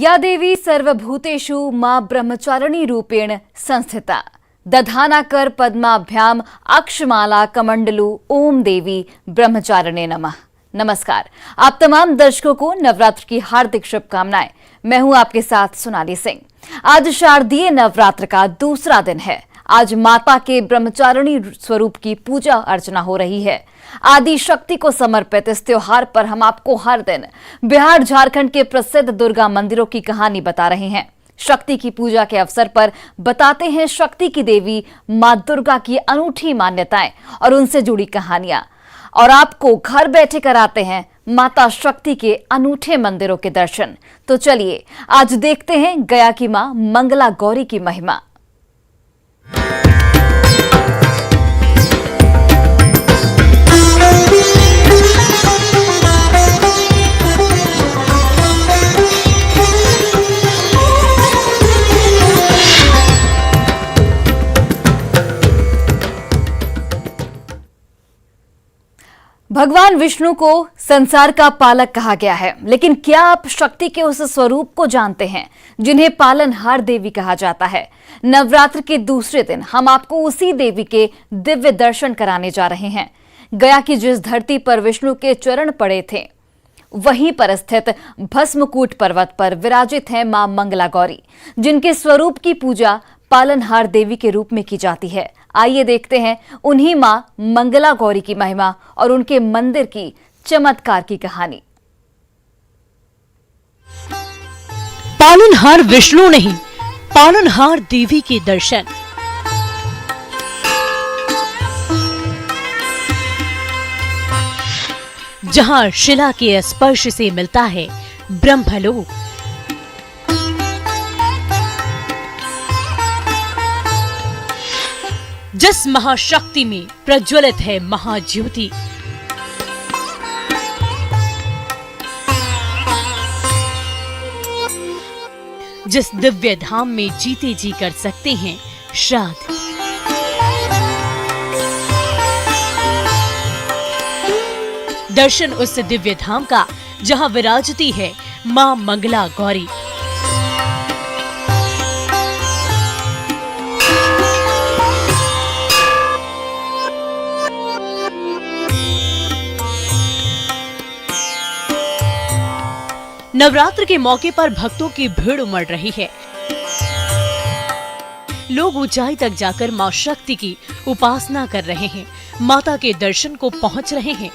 या देवी सर्वभूतेषु मां ब्रह्मचारिणी रूपेण संस्थिता दधानाकर पद्माभ्याम अक्षमाला कमंडलू ओम देवी ब्रह्मचारिणे नमः। नमस्कार, आप तमाम दर्शकों को नवरात्र की हार्दिक शुभकामनाएं। मैं हूं आपके साथ सोनाली सिंह। आज शारदीय नवरात्र का दूसरा दिन है। आज माता के ब्रह्मचारिणी स्वरूप की पूजा अर्चना हो रही है। आदि शक्ति को समर्पित इस त्योहार पर हम आपको हर दिन बिहार झारखंड के प्रसिद्ध दुर्गा मंदिरों की कहानी बता रहे हैं। शक्ति की पूजा के अवसर पर बताते हैं शक्ति की देवी मां दुर्गा की अनूठी मान्यताएं और उनसे जुड़ी कहानियां, और आपको घर बैठे कराते हैं माता शक्ति के अनूठे मंदिरों के दर्शन। तो चलिए आज देखते हैं गया की मां मंगला गौरी की महिमा। भगवान विष्णु को संसार का पालक कहा गया है, लेकिन क्या आप शक्ति के उस स्वरूप को जानते हैं जिन्हें पालनहार देवी कहा जाता है? नवरात्र के दूसरे दिन हम आपको उसी देवी के दिव्य दर्शन कराने जा रहे हैं। गया की जिस धरती पर विष्णु के चरण पड़े थे, वहीं पर स्थित भस्मकूट पर्वत पर विराजित है मां मंगला गौरी, जिनके स्वरूप की पूजा पालनहार देवी के रूप में की जाती है। आइए देखते हैं उन्हीं मां मंगला गौरी की महिमा और उनके मंदिर की चमत्कार की कहानी। पालनहार विष्णु नहीं, पालनहार देवी के दर्शन। जहां शिला के स्पर्श से मिलता है ब्रह्मलोक, जिस महाशक्ति में प्रज्वलित है महाज्योति, जिस दिव्य धाम में जीते जी कर सकते हैं श्राद्ध। दर्शन उस दिव्य धाम का जहां विराजती है मां मंगला गौरी। नवरात्र के मौके पर भक्तों की भीड़ उमड़ रही है। लोग ऊंचाई तक जाकर मां शक्ति की उपासना कर रहे हैं, माता के दर्शन को पहुंच रहे हैं।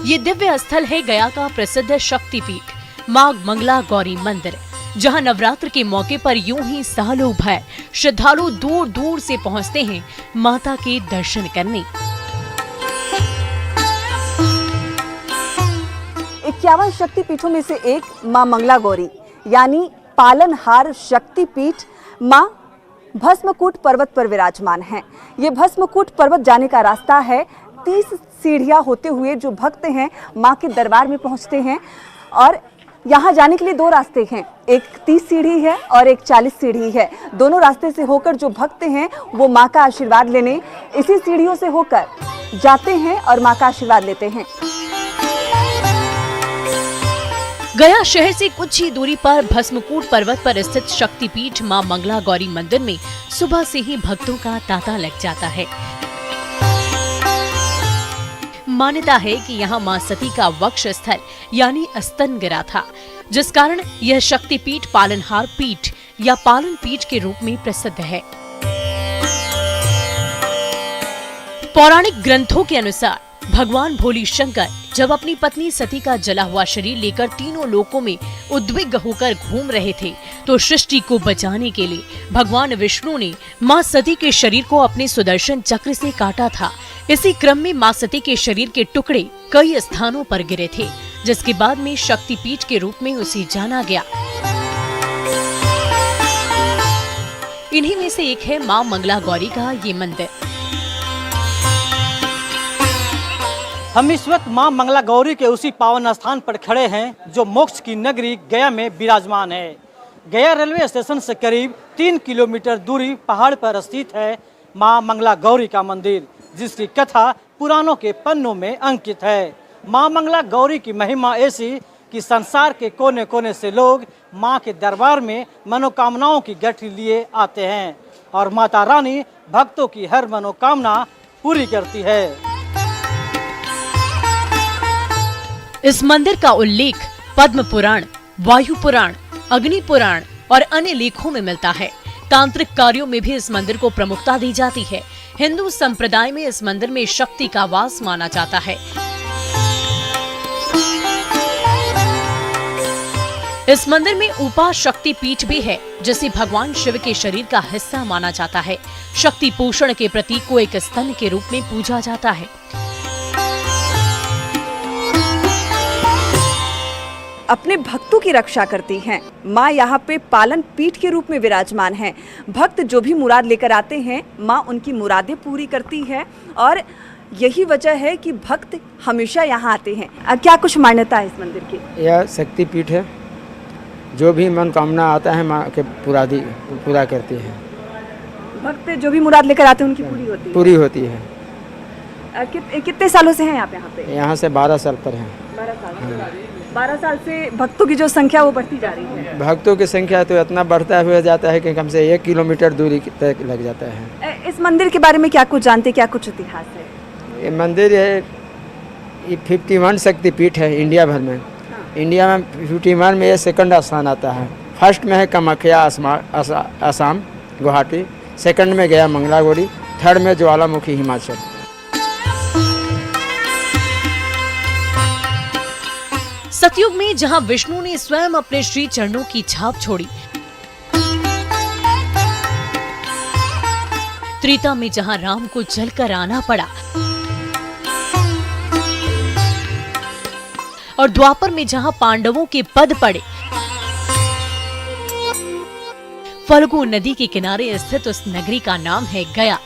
ये दिव्य स्थल है गया का प्रसिद्ध शक्तिपीठ मां मंगला गौरी मंदिर, जहां नवरात्र के मौके पर यूं ही सालों भर श्रद्धालु दूर दूर से पहुंचते हैं माता के दर्शन करने। 51 शक्तिपीठों में से एक मां मंगला गौरी यानी पालनहार शक्तिपीठ मां भस्मकूट पर्वत पर विराजमान है। ये भस्मकूट पर्वत जाने का रास्ता है। 30 सीढ़ियां होते हुए जो भक्त हैं मां के दरबार में पहुंचते हैं, और यहाँ जाने के लिए 2 रास्ते हैं, एक 30 सीढ़ी है और एक 40 सीढ़ी है। दोनों रास्ते से होकर जो भक्त हैं वो मां का आशीर्वाद लेने इसी सीढ़ियों से होकर जाते हैं और मां का आशीर्वाद लेते हैं। गया शहर से कुछ ही दूरी पर भस्मकूट पर्वत पर स्थित शक्तिपीठ मां मंगला गौरी मंदिर में सुबह से ही भक्तों का तांता लग जाता है। मान्यता है कि यहाँ मां सती का वक्ष स्थल यानी स्तन गिरा था, जिस कारण यह शक्तिपीठ पालनहार पीठ या पालन पीठ के रूप में प्रसिद्ध है। पौराणिक ग्रंथों के अनुसार भगवान भोली शंकर जब अपनी पत्नी सती का जला हुआ शरीर लेकर तीनों लोकों में उद्विग्न होकर घूम रहे थे, तो सृष्टि को बचाने के लिए भगवान विष्णु ने मां सती के शरीर को अपने सुदर्शन चक्र से काटा था। इसी क्रम में मां सती के शरीर के टुकड़े कई स्थानों पर गिरे थे, जिसके बाद में शक्तिपीठ के रूप में उसे जाना गया। इन्हीं में से एक है मां मंगला गौरी का ये मंदिर। हम इस वक्त मां मंगला गौरी के उसी पावन स्थान पर खड़े हैं जो मोक्ष की नगरी गया में विराजमान है। गया रेलवे स्टेशन से करीब 3 किलोमीटर दूरी पहाड़ पर स्थित है मां मंगला गौरी का मंदिर, जिसकी कथा पुराणों के पन्नों में अंकित है। माँ मंगला गौरी की महिमा ऐसी कि संसार के कोने कोने से लोग माँ के दरबार में मनोकामनाओं की गठरी लिए आते हैं और माता रानी भक्तों की हर मनोकामना पूरी करती है। इस मंदिर का उल्लेख पद्म पुराण, वायु पुराण, अग्नि पुराण और अन्य लेखों में मिलता है। तांत्रिक कार्यों में भी इस मंदिर को प्रमुखता दी जाती है। हिंदू संप्रदाय में इस मंदिर में शक्ति का वास माना जाता है। इस मंदिर में उपा शक्ति पीठ भी है, जिसे भगवान शिव के शरीर का हिस्सा माना जाता है। शक्ति पोषण के प्रतीक को एक स्तन के रूप में पूजा जाता है। अपने भक्तों की रक्षा करती हैं। माँ यहाँ पे पालन पीठ के रूप में विराजमान हैं। भक्त जो भी मुराद लेकर आते हैं, माँ उनकी मुरादें पूरी करती है और यही वजह है कि भक्त हमेशा यहाँ आते हैं। क्या कुछ मान्यता है इस मंदिर की? यह शक्ति पीठ है, जो भी मनोकामना आता है माँ के पूरा करती है। भक्त जो भी मुराद लेकर आते हैं उनकी पूरी होती है। कितने सालों से हैं आप यहाँ पे? यहाँ से 12 साल पर हैं। 12 साल से भक्तों की जो संख्या वो बढ़ती जा रही है। भक्तों की संख्या तो इतना बढ़ता हुआ जाता है कि कम से 1 किलोमीटर दूरी तक लग जाता है। इस मंदिर के बारे में क्या कुछ जानते, क्या कुछ इतिहास है? ये मंदिर है, ये 51 शक्तिपीठ है इंडिया भर में। इंडिया में 51 में ये सेकंड स्थान आता है। फर्स्ट में है कामाख्या असम गुवाहाटी, सेकंड में गया मंगला गौरी, थर्ड में ज्वालामुखी हिमाचल। सतयुग में जहां विष्णु ने स्वयं अपने श्री चरणों की छाप छोड़ी, त्रेता में जहां राम को जलकर आना पड़ा और द्वापर में जहां पांडवों के पद पड़े, फल्गु नदी के किनारे स्थित उस नगरी का नाम है गया,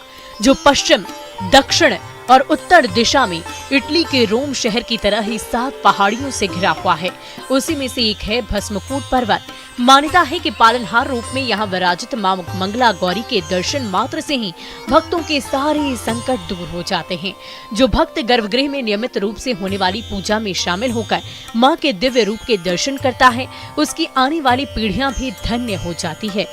जो पश्चिम, दक्षिण और उत्तर दिशा में इटली के रोम शहर की तरह ही 7 पहाड़ियों से घिरा हुआ है। उसी में से एक है भस्मकूट पर्वत। मान्यता है कि पालनहार रूप में यहाँ विराजित मां मंगला गौरी के दर्शन मात्र से ही भक्तों के सारे संकट दूर हो जाते हैं। जो भक्त गर्भगृह में नियमित रूप से होने वाली पूजा में शामिल होकर मां के दिव्य रूप के दर्शन करता है, उसकी आने वाली पीढ़ियां भी धन्य हो जाती है।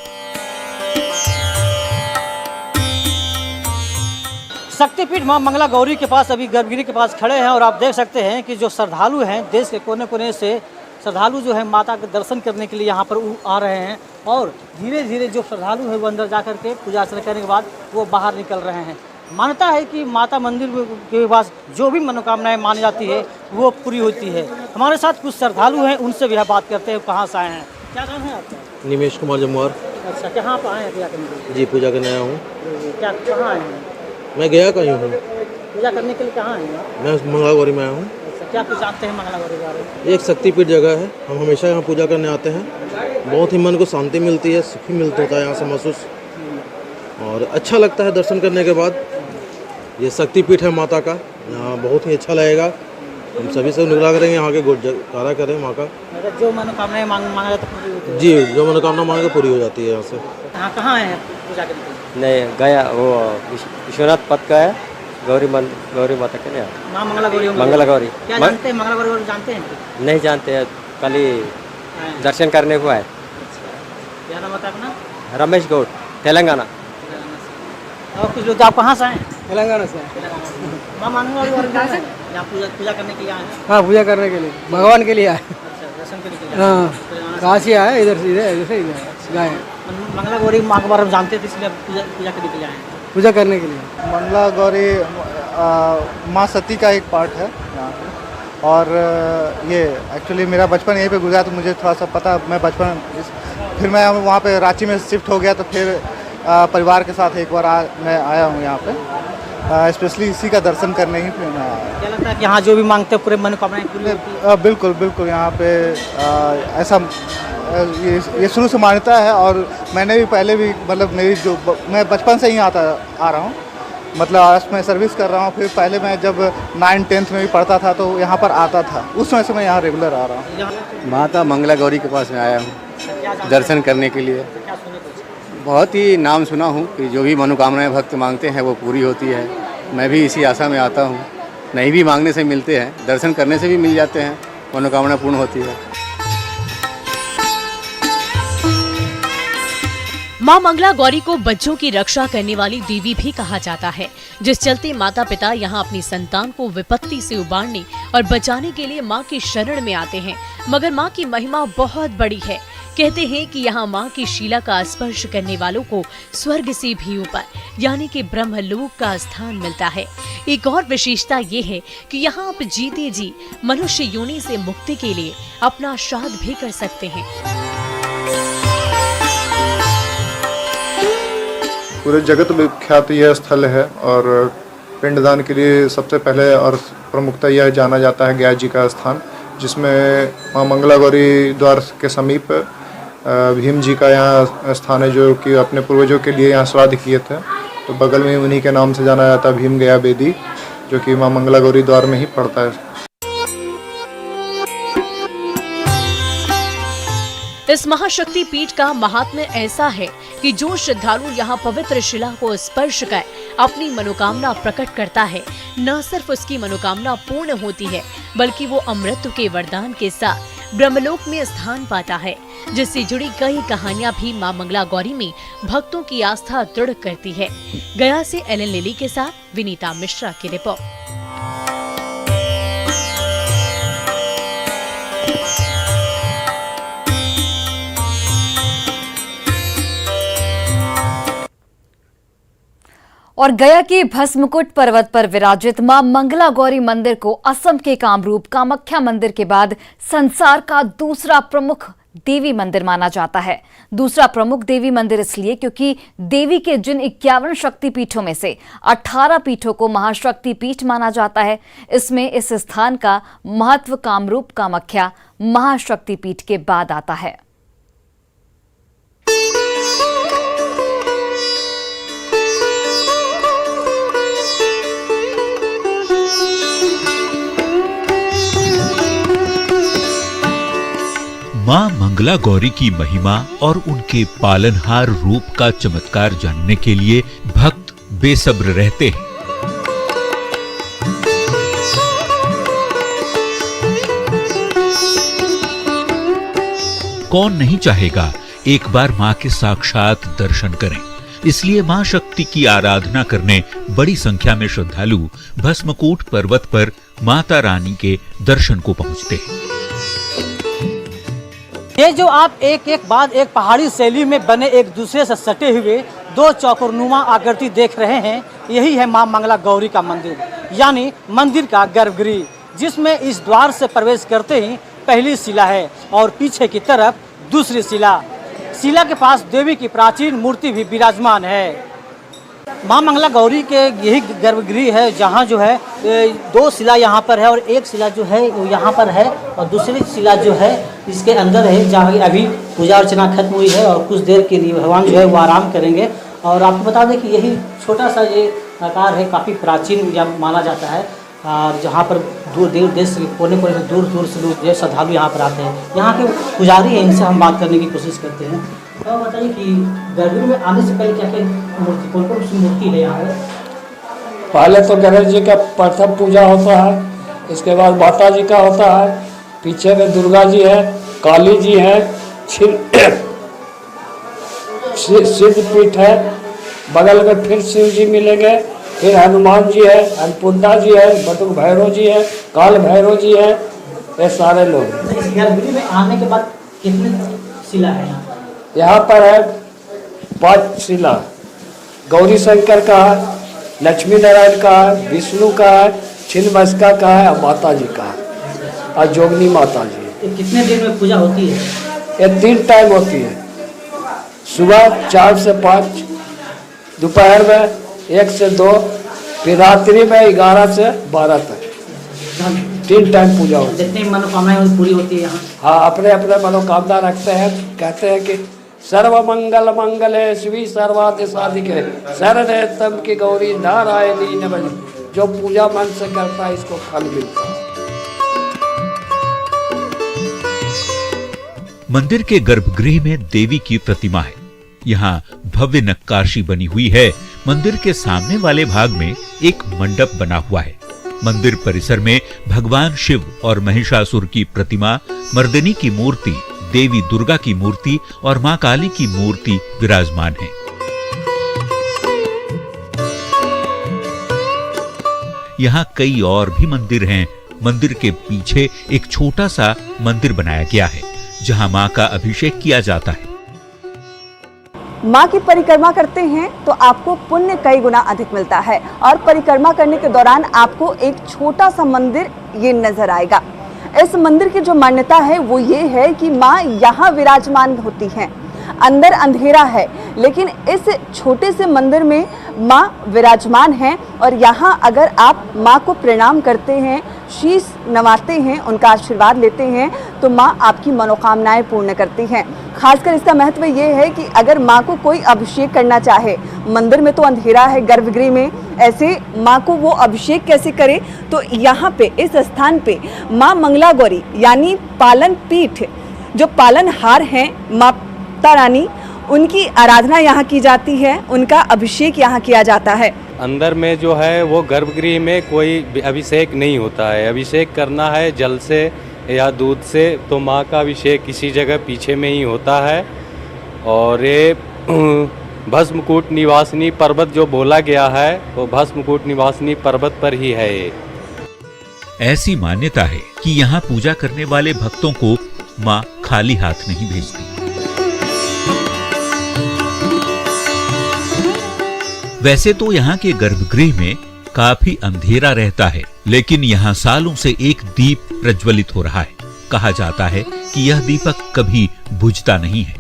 शक्तिपीठ मां मंगला गौरी के पास अभी गर्भगृह के पास खड़े हैं और आप देख सकते हैं कि जो श्रद्धालु हैं, देश के कोने कोने से श्रद्धालु जो है माता के दर्शन करने के लिए यहाँ पर आ रहे हैं और धीरे धीरे जो श्रद्धालु है वो अंदर जा कर के पूजा अर्चना करने के बाद वो बाहर निकल रहे हैं। मान्यता है कि माता मंदिर के पास जो भी मनोकामनाएं मानी जाती है वो पूरी होती है। हमारे साथ कुछ श्रद्धालु हैं, उनसे भी बात करते हैं कहाँ से आए हैं। क्या नाम है आपका? निमेश कुमार जमुआर। अच्छा, कहाँ पर आए हैं पूजा करने के लिए? जी, पूजा करने आया हूँ। क्या कहाँ आए हैं? मैं गया कहीं हूँ पूजा करने के लिए। कहाँ आए हैं? मैं मंगला गौरी में आया हूँ। अच्छा, क्या कुछ जानते हैं मंगला गौरी के बारे में? एक शक्तिपीठ जगह है, हम हमेशा यहाँ पूजा करने आते हैं। बहुत ही मन को शांति मिलती है, सुखी मिलता होता है यहाँ से महसूस, और अच्छा लगता है दर्शन करने के बाद। ये शक्तिपीठ है माता का, यहाँ बहुत ही अच्छा लगेगा। हम सभी से निगरान करेंगे, यहाँ के जयकारा करें माँ का। जो मनोकामनाएं मांगा जाता है पूरी होती है? जी, जो मनोकामना मांगे पूरी हो जाती है यहाँ से। कहाँ आए हैं पूजा करने के लिए? नहीं गया, वो विश्वनाथ पद का है, गौरी माता के लिए। माँ मंगला गौरी। मंगला गौरी क्या जानते हैं? मंगला गौरी जानते हैं? नहीं जानते हैं, कल ही दर्शन करने को आए। क्या नाम होता है अपना? रमेश गौड़, तेलंगाना। और कुछ लोग आप कहाँ से आए? तेलंगाना से। माँ मंगला गौरी कहाँ से? यहाँ पूजा करने के लिए आए हैं? हाँ, पूजा करने के लिए, भगवान के लिए आए। अच्छा, दर्शन करने के लिए। हाँ, कहाँ से आए? इधर से गए। मंगला गौरी माँ के बारे में जानते थे, इसलिए पूजा करने के लिए आए हैं। पूजा करने के लिए। मंगला गौरी माँ सती का एक पार्ट है यहाँ पे, और ये एक्चुअली मेरा बचपन यहीं पे गुजरा, तो मुझे थोड़ा सा पता। मैं बचपन फिर मैं वहाँ पे रांची में शिफ्ट हो गया, तो फिर परिवार के साथ एक बार मैं आया हूँ यहाँ पे, स्पेशली इसी का दर्शन करने ही फिर मैं आया। क्या लगता है कि यहाँ जो भी मांगते हैं पूरे मनोकामनाएं पूरी होती है? बिल्कुल बिल्कुल, यहाँ पे ऐसा ये शुरू से मान्यता है, और मैंने भी पहले भी मतलब मैं बचपन से ही आ रहा हूँ, मतलब आज मैं सर्विस कर रहा हूँ। फिर पहले मैं जब 9th-10th में भी पढ़ता था तो यहाँ पर आता था, उस समय से मैं यहाँ रेगुलर आ रहा हूँ। माता मंगला गौरी के पास में आया हूँ दर्शन करने के लिए। बहुत ही नाम सुना हूँ कि जो भी मनोकामनाएं भक्त मांगते हैं वो पूरी होती है। मैं भी इसी आशा में आता हूँ नहीं भी मांगने से मिलते हैं, दर्शन करने से भी मिल जाते हैं, मनोकामना पूर्ण होती है। मां मंगला गौरी को बच्चों की रक्षा करने वाली देवी भी कहा जाता है, जिस चलते माता पिता यहां अपनी संतान को विपत्ति से उबारने और बचाने के लिए मां की शरण में आते हैं। मगर मां की महिमा बहुत बड़ी है। कहते हैं कि यहाँ मां की शीला का स्पर्श करने वालों को स्वर्ग से भी ऊपर यानी कि ब्रह्मलोक का स्थान मिलता है। एक और विशेषता ये है कि यहाँ आप जीते जी मनुष्य योनि से मुक्ति के लिए अपना श्राद्ध भी कर सकते हैं। पूरे जगत विख्यात यह स्थल है और पिंडदान के लिए सबसे पहले और प्रमुखता यह जाना जाता है गया जी का स्थान, जिसमें मां मंगला गौरी द्वार के समीप भीम जी का यहाँ स्थान है, जो कि अपने पूर्वजों के लिए यहाँ श्राद्ध किए थे। तो बगल में उन्हीं के नाम से जाना जाता है भीम गया बेदी, जो कि मां मंगला गौरी द्वार में ही पड़ता है। इस महाशक्ति पीठ का महात्म्य ऐसा है कि जो श्रद्धालु यहाँ पवित्र शिला को स्पर्श कर अपनी मनोकामना प्रकट करता है, न सिर्फ उसकी मनोकामना पूर्ण होती है बल्कि वो अमृत के वरदान के साथ ब्रह्मलोक में स्थान पाता है, जिससे जुड़ी कई कहानियां भी मां मंगला गौरी में भक्तों की आस्था दृढ़ करती है। गया से एलन लिली के साथ विनीता मिश्रा की रिपोर्ट। और गया के भस्मकुट पर्वत पर विराजित मां मंगला गौरी मंदिर को असम के कामरूप कामाख्या मंदिर के बाद संसार का दूसरा प्रमुख देवी मंदिर माना जाता है। दूसरा प्रमुख देवी मंदिर इसलिए क्योंकि देवी के जिन 51 शक्ति पीठों में से 18 पीठों को महाशक्ति पीठ माना जाता है, इसमें इस स्थान का महत्व कामरूप कामाख्या महाशक्ति पीठ के बाद आता है। मां मंगला गौरी की महिमा और उनके पालनहार रूप का चमत्कार जानने के लिए भक्त बेसब्र रहते हैं। कौन नहीं चाहेगा एक बार मां के साक्षात दर्शन करें। इसलिए मां शक्ति की आराधना करने बड़ी संख्या में श्रद्धालु भस्मकूट पर्वत पर माता रानी के दर्शन को पहुंचते हैं। ये जो आप एक एक बाद एक पहाड़ी शैली में बने एक दूसरे से सटे हुए दो चौकोरनुमा आकृति देख रहे हैं, यही है मां मंगला गौरी का मंदिर, यानी मंदिर का गर्भगृह, जिसमें इस द्वार से प्रवेश करते ही पहली शिला है और पीछे की तरफ दूसरी शिला। शिला के पास देवी की प्राचीन मूर्ति भी विराजमान है। मां मंगला गौरी के यही गर्भगृह है, जहां जो है दो शिला यहाँ पर है और एक शिला जो है वो यहाँ पर है और दूसरी शिला जो है इसके अंदर है, जहाँ अभी पूजा अर्चना खत्म हुई है और कुछ देर के लिए भगवान जो है वो आराम करेंगे। और आपको बता दें कि यही छोटा सा ये आकार है, काफ़ी प्राचीन माना जाता है, और जहाँ पर दूर देश से कोने कोने से दूर दूर से लोग जो श्रद्धालु यहाँ पर आते हैं। यहाँ के पुजारी हैं, इनसे हम बात करने की कोशिश करते हैं। तो बताइए कि गर्भगृह में आने से पहले क्या क्या मूर्ति, कौन कौन सी मूर्ति है यहाँ पर? पहले तो गणेश जी का प्रथम पूजा होता है, इसके बाद माता जी का होता है, पीछे में दुर्गा जी है, काली जी है, सिद्ध पीठ है, बगल में फिर शिव जी मिलेंगे, फिर हनुमान जी है, अन्नपूर्णा जी है, बटुक भैरव जी है, काल भैरव जी है, ये सारे लोग। गर्भगृह में आने के बाद कितनी शिला है यहाँ पर है 5 शिला, गौरी शंकर का है, लक्ष्मी नारायण का है, विष्णु का है, छिन्नमस्तिका का है और माता जी का है और जोगनी माता जी है। कितने दिन में पूजा होती है? ये 3 टाइम होती है, सुबह 4 से 5, दोपहर में 1 से 2, फिर रात्रि में 11 से 12 तक 3 टाइम पूजा होती है। जितनी मनोकामनाएं पूरी होती है यहाँ? हाँ, अपने अपने मनोकामना रखते हैं। कहते हैं कि सर्व मंगल मंगले शिवी सर्वादि साधिके शरणे त्र्यंबके गौरी नारायणी नमोस्तुते। जो पूजा मन से करता है इसको फल मिलता है। मंदिर के गर्भगृह में देवी की प्रतिमा है। यहाँ भव्य नक्काशी बनी हुई है। मंदिर के सामने वाले भाग में एक मंडप बना हुआ है। मंदिर परिसर में भगवान शिव और महिषासुर की प्रतिमा, मर्दिनी की मूर्ति, देवी दुर्गा की मूर्ति और मां काली की मूर्ति विराजमान है। यहाँ कई और भी मंदिर हैं। मंदिर के पीछे एक छोटा सा मंदिर बनाया गया है जहाँ मां का अभिषेक किया जाता है। माँ की परिक्रमा करते हैं तो आपको पुण्य कई गुना अधिक मिलता है और परिक्रमा करने के दौरान आपको एक छोटा सा मंदिर ये नजर आएगा। इस मंदिर की जो मान्यता है वो ये है कि माँ यहाँ विराजमान होती हैं। अंदर अंधेरा है लेकिन इस छोटे से मंदिर में माँ विराजमान हैं और यहाँ अगर आप माँ को प्रणाम करते हैं, शीश नवाते हैं, उनका आशीर्वाद लेते हैं तो माँ आपकी मनोकामनाएं पूर्ण करती हैं। खासकर इसका महत्व ये है कि अगर माँ को कोई अभिषेक करना चाहे, मंदिर में तो अंधेरा है गर्भगृह में, ऐसे माँ को वो अभिषेक कैसे करे, तो यहाँ पे इस स्थान पे माँ मंगला गौरी यानी पालन पीठ, जो पालनहार हैं माता रानी, उनकी आराधना यहाँ की जाती है, उनका अभिषेक यहाँ किया जाता है। अंदर में जो है वो गर्भगृह में कोई अभिषेक नहीं होता है। अभिषेक करना है जल से या दूध से तो माँ का अभिषेक किसी जगह पीछे में ही होता है। और ये भस्मकूट निवासिनी पर्वत जो बोला गया है वो भस्मकूट निवासिनी पर्वत पर ही है। ये ऐसी मान्यता है कि यहाँ पूजा करने वाले भक्तों को माँ खाली हाथ नहीं भेजती। वैसे तो यहाँ के गर्भगृह में काफी अंधेरा रहता है, लेकिन यहाँ सालों से एक दीप प्रज्वलित हो रहा है। कहा जाता है कि यह दीपक कभी बुझता नहीं है।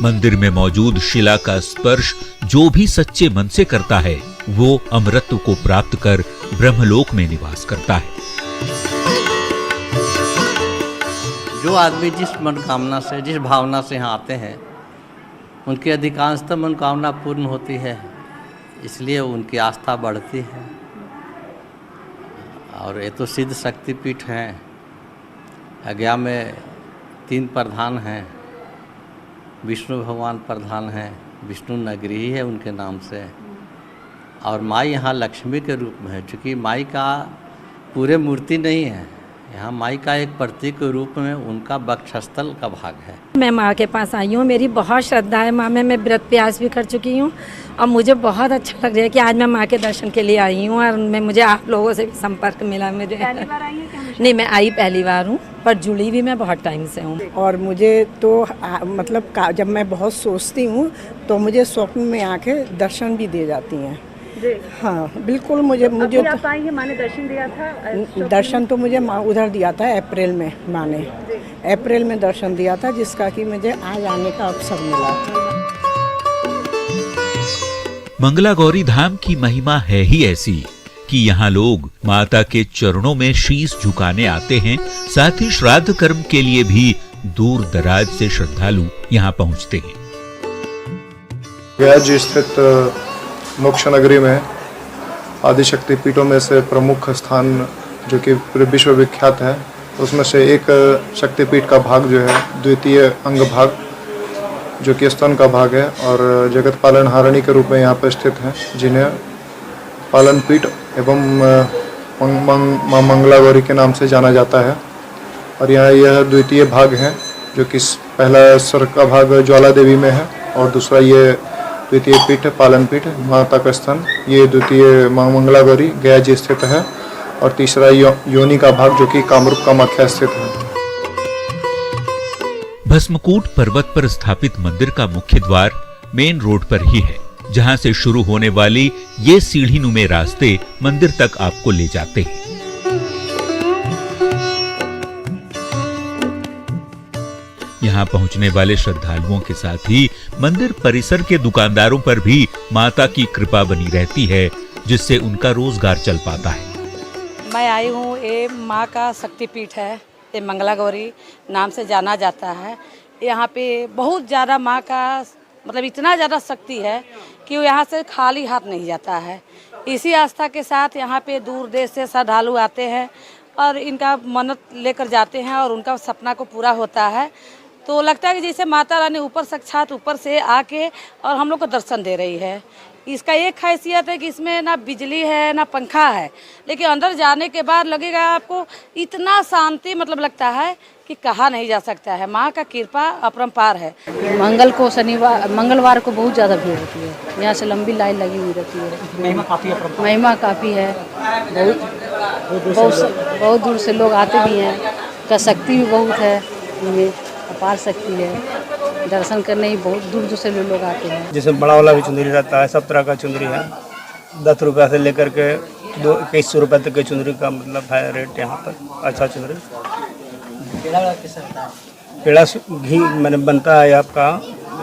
मंदिर में मौजूद शिला का स्पर्श जो भी सच्चे मन से करता है वो अमरत्व को प्राप्त कर ब्रह्मलोक में निवास करता है। जो आदमी जिस मनोकामना से, जिस भावना से यहाँ आते हैं, उनकी अधिकांशतः मनोकामना पूर्ण होती है, इसलिए उनकी आस्था बढ़ती है। और ये तो सिद्ध शक्तिपीठ हैं। अज्ञा में 3 प्रधान हैं, विष्णु भगवान प्रधान हैं, विष्णु नगरी ही है उनके नाम से। और माई यहाँ लक्ष्मी के रूप में है, चूँकि माई का पूरे मूर्ति नहीं है, यहाँ माई का एक प्रतीक के रूप में उनका वक्षस्थल का भाग है। मैं माँ के पास आई हूँ, मेरी बहुत श्रद्धा है माँ में, मैं व्रत प्यास भी कर चुकी हूँ और मुझे बहुत अच्छा लग रहा है कि आज मैं माँ के दर्शन के लिए आई हूँ। और मुझे आप लोगों से भी संपर्क मिला। मुझे पहली बार आई है? नहीं, मैं आई पहली बार हूँ, पर जुड़ी भी मैं बहुत टाइम से हूँ। और मुझे तो मतलब जब मैं बहुत सोचती हूँ तो मुझे स्वप्न में आके दर्शन भी दे जाती हैं। हाँ बिल्कुल। मुझे आप आई हैं, माँ ने दर्शन दिया था? दर्शन तो मुझे माँ उधर दिया था अप्रैल में, माँ ने अप्रैल में दर्शन दिया था, जिसका कि मुझे आज आने का अवसर मिला। मंगला गौरी धाम की महिमा है ही ऐसी कि यहाँ लोग माता के चरणों में शीश झुकाने आते हैं। साथ ही श्राद्ध कर्म के लिए भी दूर दराज से श्रद्धालु यहाँ पहुँचते हैं। गया जी स्थित मोक्ष नगरी में आदिशक्ति पीठों में से प्रमुख स्थान जो कि पूरे विश्व विख्यात है, उसमें से एक शक्तिपीठ का भाग जो है द्वितीय अंग भाग, जो कि स्तन का भाग है और जगत पालनहारिणी के रूप में यहाँ पर स्थित है, जिन्हें पालन पीठ एवं मां मंगला गौरी के नाम से जाना जाता है। और यहाँ यह द्वितीय भाग है, जो कि पहला स्वर का भाग ज्वाला देवी में है और दूसरा ये द्वितीय पीठ पालन पीठ माता का स्थान, ये द्वितीय मां मंगला गौरी गया जी स्थित है। और तीसरा योनि का भाग जो कि कामरूप कामाख्या स्थित है। भस्मकूट पर्वत पर स्थापित मंदिर का मुख्य द्वार मेन रोड पर ही है, जहां से शुरू होने वाली ये सीढ़ी नुमे रास्ते मंदिर तक आपको ले जाते हैं। यहाँ पहुंचने वाले श्रद्धालुओं के साथ ही मंदिर परिसर के दुकानदारों पर भी माता की कृपा बनी रहती है, जिससे उनका रोजगार चल पाता है। मैं आई हूँ, ये माँ का शक्तिपीठ है, ये मंगला गौरी नाम से जाना जाता है। यहाँ पे बहुत ज़्यादा माँ का मतलब इतना ज़्यादा शक्ति है कि वो यहाँ से खाली हाथ नहीं जाता है। इसी आस्था के साथ यहाँ पे दूर देश से श्रद्धालु आते हैं और इनका मन्नत लेकर जाते हैं और उनका सपना को पूरा होता है। तो लगता है कि जैसे माता रानी ऊपर साक्षात ऊपर से आके और हम लोग को दर्शन दे रही है। इसका एक खासियत है कि इसमें ना बिजली है ना पंखा है, लेकिन अंदर जाने के बाद लगेगा आपको इतना शांति, मतलब लगता है कि कहा नहीं जा सकता है। माँ का कृपा अपरंपार है। मंगलवार को बहुत ज़्यादा भीड़ होती है, यहाँ से लंबी लाइन लगी हुई रहती है। महिमा काफ़ी है, बहुत दूर से लोग आते भी हैं। का शक्ति भी बहुत है, इनमें अपार शक्ति है। दर्शन करने ही बहुत दूर दूर से लोग आते हैं। जैसे बड़ा वाला भी चुंदरी रहता है, सब तरह का चुंदरी है। 10 रुपये से लेकर के 2100 रुपये तक के चुंदरी का मतलब है रेट यहाँ पर। अच्छा चुंदरी पेड़ा घी मैंने बनता है आपका,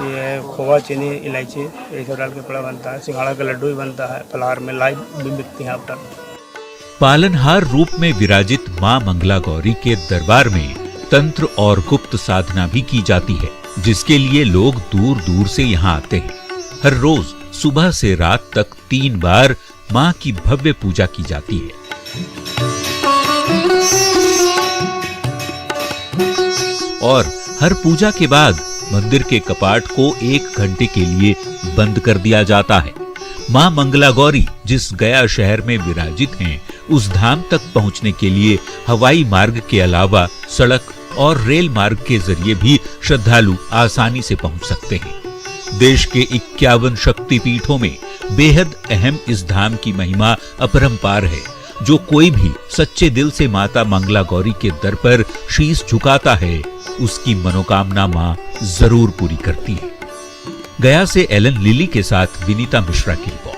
ये खोवा चीनी इलायची ये सब डाल के पेड़ा बनता है। सिंघाड़ा का लड्डू भी बनता है। फलाहार में लाई भी बिकती है आप। पालनहार रूप में विराजित मां मंगला गौरी के दरबार में तंत्र और गुप्त साधना भी की जाती है, जिसके लिए लोग दूर दूर से यहाँ आते हैं। हर रोज सुबह से रात तक 3 बार मां की भव्य पूजा की जाती है। और हर पूजा के बाद मंदिर के कपाट को 1 घंटे के लिए बंद कर दिया जाता है। मां मंगला गौरी जिस गया शहर में विराजित हैं, उस धाम तक पहुंचने के लिए हवाई मार्ग के अलावा सड़क और रेल मार्ग के जरिए भी श्रद्धालु आसानी से पहुंच सकते हैं। देश के 51 शक्तिपीठों में बेहद अहम इस धाम की महिमा अपरंपार है। जो कोई भी सच्चे दिल से माता मंगला गौरी के दर पर शीश झुकाता है, उसकी मनोकामना मां जरूर पूरी करती है। गया से एलन लिली के साथ विनीता मिश्रा की रिपोर्ट।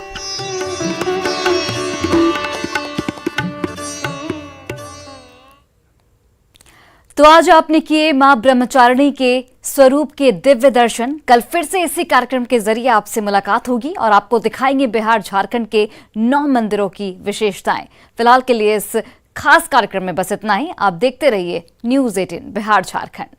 तो आज आपने किए मां ब्रह्मचारिणी के स्वरूप के दिव्य दर्शन। कल फिर से इसी कार्यक्रम के जरिए आपसे मुलाकात होगी और आपको दिखाएंगे बिहार झारखंड के 9 मंदिरों की विशेषताएं। फिलहाल के लिए इस खास कार्यक्रम में बस इतना ही। आप देखते रहिए न्यूज़ 18 बिहार झारखंड।